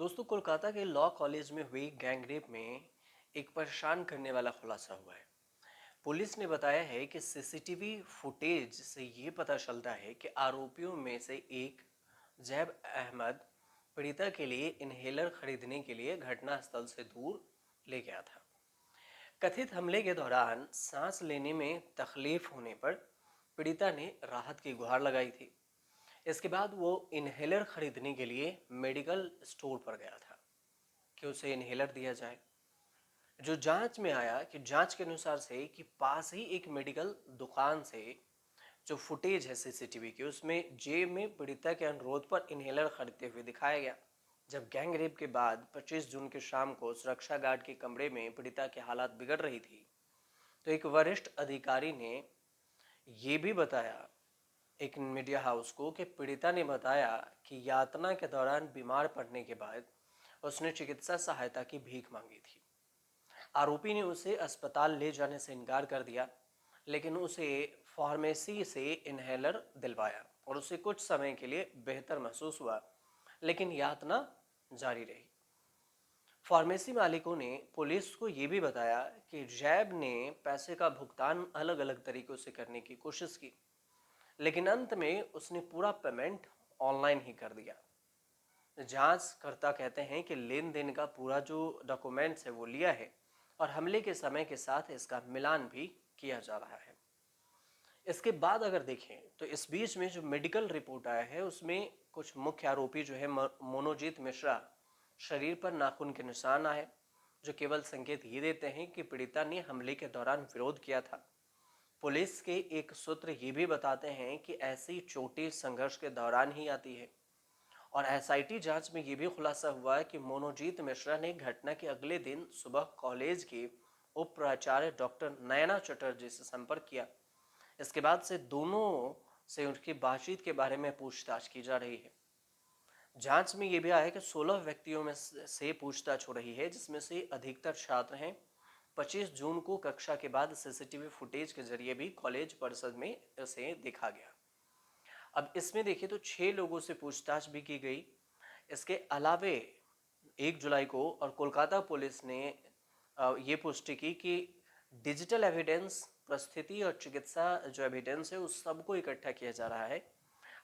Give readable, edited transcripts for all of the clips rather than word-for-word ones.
दोस्तों, कोलकाता के law college में हुई गैंगरेप में एक परेशान करने वाला खुलासा हुआ है। पुलिस ने बताया है कि सीसीटीवी फुटेज से ये पता चलता है कि आरोपियों में से एक जैब अहमद पीड़िता के लिए इनहेलर खरीदने के लिए घटनास्थल से दूर ले गया था। कथित हमले के दौरान सांस लेने में तकलीफ होने पर पीड़िता ने राहत की गुहार लगाई थी। इसके बाद वो इनहेलर खरीदने के लिए मेडिकल स्टोर पर गया था कि उसे इनहेलर दिया जाए। जो जांच में आया कि जांच के अनुसार से कि पास ही एक मेडिकल दुकान से जो फुटेज है सीसीटीवी की, उसमें जेब में पीड़िता के अनुरोध पर इनहेलर खरीदते हुए दिखाया गया। जब गैंग रेप के बाद 25 जून की शाम को सुरक्षा गार्ड के कमरे में पीड़िता की हालत बिगड़ रही थी, तो एक वरिष्ठ अधिकारी ने ये भी बताया एक मीडिया हाउस को कि पीड़िता ने बताया कि यातना के दौरान बीमार पड़ने के बाद उसने चिकित्सा सहायता की भीख मांगी थी। आरोपी ने उसे अस्पताल ले जाने से इनकार कर दिया, लेकिन उसे फार्मेसी से इनहेलर दिलवाया और उसे कुछ समय के लिए बेहतर महसूस हुआ, लेकिन यातना जारी रही। फार्मेसी मालिकों ने पुलिस को यह भी बताया कि जैब ने पैसे का भुगतान अलग अलग तरीकों से करने की कोशिश की, लेकिन अंत में उसने पूरा पेमेंट ऑनलाइन ही कर दिया। जांचकर्ता कहते हैं कि लेन देन का पूरा जो डॉक्यूमेंट्स है वो लिया है और हमले के समय के साथ इसका मिलान भी किया जा रहा है। इसके बाद अगर देखें तो इस बीच में जो मेडिकल रिपोर्ट आया है उसमें कुछ मुख्य आरोपी जो है मोनोजीत मिश्रा, शरीर पर नाखून के निशान आए जो केवल संकेत ये देते हैं कि पीड़िता ने हमले के दौरान विरोध किया था। पुलिस के एक सूत्र ये भी बताते हैं कि ऐसी चोटें संघर्ष के दौरान ही आती है। और एसआईटी जांच में यह भी खुलासा हुआ है कि मोनोजीत मिश्रा ने घटना के अगले दिन सुबह कॉलेज के उप प्राचार्य डॉक्टर नयना चटर्जी से संपर्क किया। इसके बाद से दोनों से उनकी बातचीत के बारे में पूछताछ की जा रही है। जांच में यह भी आया है कि 16 व्यक्तियों में से पूछताछ हो रही है, जिसमें से अधिकतर छात्र हैं। 25 जून को कक्षा के बाद सीसीटीवी फुटेज के जरिए भी कॉलेज परिसर में इसे देखा गया। अब इसमें देखिए तो 6 लोगों से पूछताछ भी की गई। इसके अलावे 1 जुलाई को और कोलकाता पुलिस ने ये पुष्टि की कि डिजिटल एविडेंस प्रस्थिति और चिकित्सा जो एविडेंस है उस सबको इकट्ठा किया जा रहा है।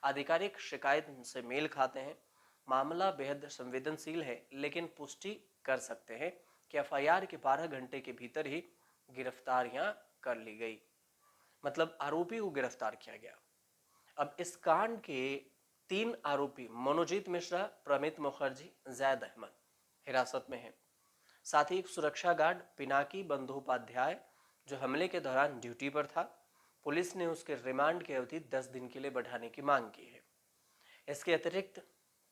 आधिकारिक शिकायत से मेल खाते हैं। मामला बेहद संवेदनशील है, लेकिन पुष्टि कर सकते हैं कि एफआईआर के 12 घंटे के भीतर ही गिरफ्तारियां कर ली गई, मतलब आरोपी को गिरफ्तार किया गया। अब इस कांड के 3 आरोपी मनोजीत मिश्रा, प्रमित मुखर्जी, जैद अहमद हिरासत में हैं। साथ ही एक सुरक्षा गार्ड पिनाकी बंदोपाध्याय जो हमले के दौरान ड्यूटी पर था, पुलिस ने उसके रिमांड की अवधि 10 दिन के लिए बढ़ाने की मांग की है। इसके अतिरिक्त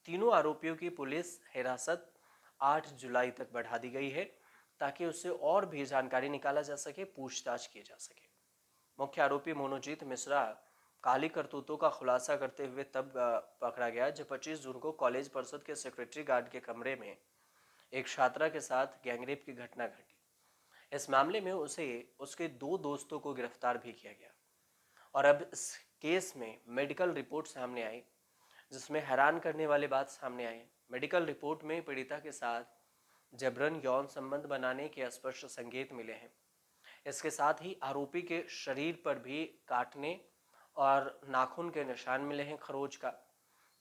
तीनों आरोपियों की पुलिस हिरासत 8 जुलाई तक बढ़ा दी गई है ताकि उससे और भी जानकारी निकाला जा सके, पूछताछ की जा सके। मुख्य आरोपी मनोजीत मिश्रा काली करतूतों का खुलासा करते हुए तब पकड़ा गया जब 25 जून को कॉलेज परिषद के सेक्रेटरी गार्ड के कमरे में एक छात्रा के साथ गैंगरेप की घटना घटी। इस मामले में उसे उसके 2 दोस्तों को गिरफ्तार भी किया गया और अब इस केस में मेडिकल रिपोर्ट सामने आई, जिसमें हैरान करने वाली बात सामने आई। मेडिकल रिपोर्ट में पीड़िता के साथ जबरन यौन संबंध बनाने के स्पष्ट संकेत मिले हैं। इसके साथ ही आरोपी के शरीर पर भी काटने और नाखून के निशान मिले हैं खरोच का।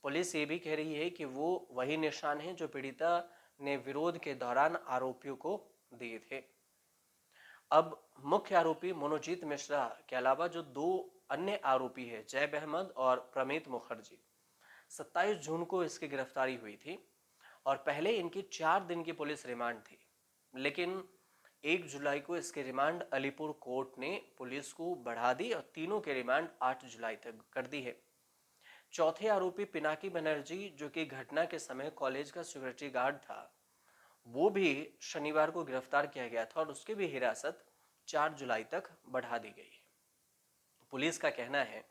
पुलिस ये भी कह रही है कि वो वही निशान हैं जो पीड़िता ने विरोध के दौरान आरोपियों को दिए थे। अब मुख्य आरोपी मनोजीत मिश्रा के अलावा जो 2 अन्य आरोपी है, जैब अहमद और प्रमित मुखर्जी, 27 जून को इसकी गिरफ्तारी हुई थी और पहले इनकी 4 दिन की पुलिस रिमांड थी, लेकिन 1 जुलाई को इसके रिमांड अलीपुर कोर्ट ने पुलिस को बढ़ा दी और तीनों के रिमांड 8 जुलाई तक कर दी है। चौथे आरोपी पिनाकी बनर्जी, जो कि घटना के समय कॉलेज का सिक्योरिटी गार्ड था, वो भी शनिवार को गिरफ्तार किया गया था और उसकी भी हिरासत 4 जुलाई तक बढ़ा दी गई है। पुलिस का कहना है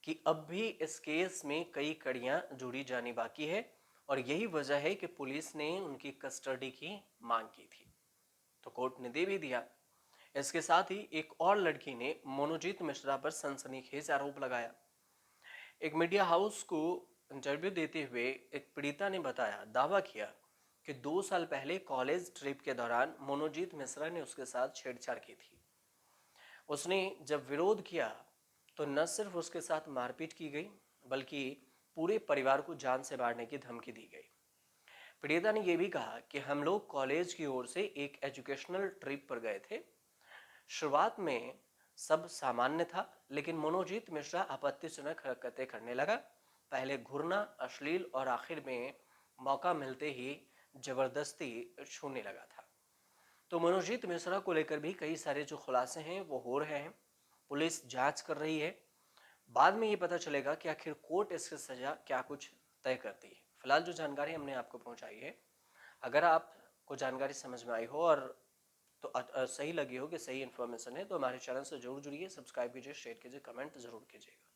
कि अब भी इस केस में कई कड़ियां जोड़ी जानी बाकी है और यही वजह है कि पुलिस ने उनकी कस्टडी की मांग की थी, तो कोर्ट ने दे भी दिया। इसके साथ ही एक और लड़की ने मनोजीत मिश्रा पर सनसनीखेज आरोप लगाया। एक मीडिया हाउस को इंटरव्यू देते हुए एक पीड़िता ने बताया, दावा किया कि 2 साल पहले कॉलेज ट्रिप के दौरान मनोजीत मिश्रा ने उसके साथ छेड़छाड़ की थी। उसने जब विरोध किया तो न सिर्फ उसके साथ मारपीट की गई, बल्कि पूरे परिवार को जान से मारने की धमकी दी गई। पीड़िता ने यह भी कहा कि हम लोग कॉलेज की ओर से एक एजुकेशनल ट्रिप पर गए थे। शुरुआत में सब सामान्य था, लेकिन मनोजीत मिश्रा आपत्तिजनक हरकतें करने लगा। पहले घूरना, अश्लील और आखिर में मौका मिलते ही जबरदस्ती छूने लगा था। तो मनोजीत मिश्रा को लेकर भी कई सारे जो खुलासे हैं वो हो रहे हैं। पुलिस जांच कर रही है। बाद में ये पता चलेगा कि आखिर कोर्ट इसकी सजा क्या कुछ तय करती है। फिलहाल जो जानकारी हमने आपको पहुंचाई है, अगर आपको जानकारी समझ में आई हो और तो सही लगी हो कि सही इन्फॉर्मेशन है, तो हमारे चैनल से जरूर जुड़िए, सब्सक्राइब कीजिए, शेयर कीजिए, कमेंट जरूर कीजिएगा।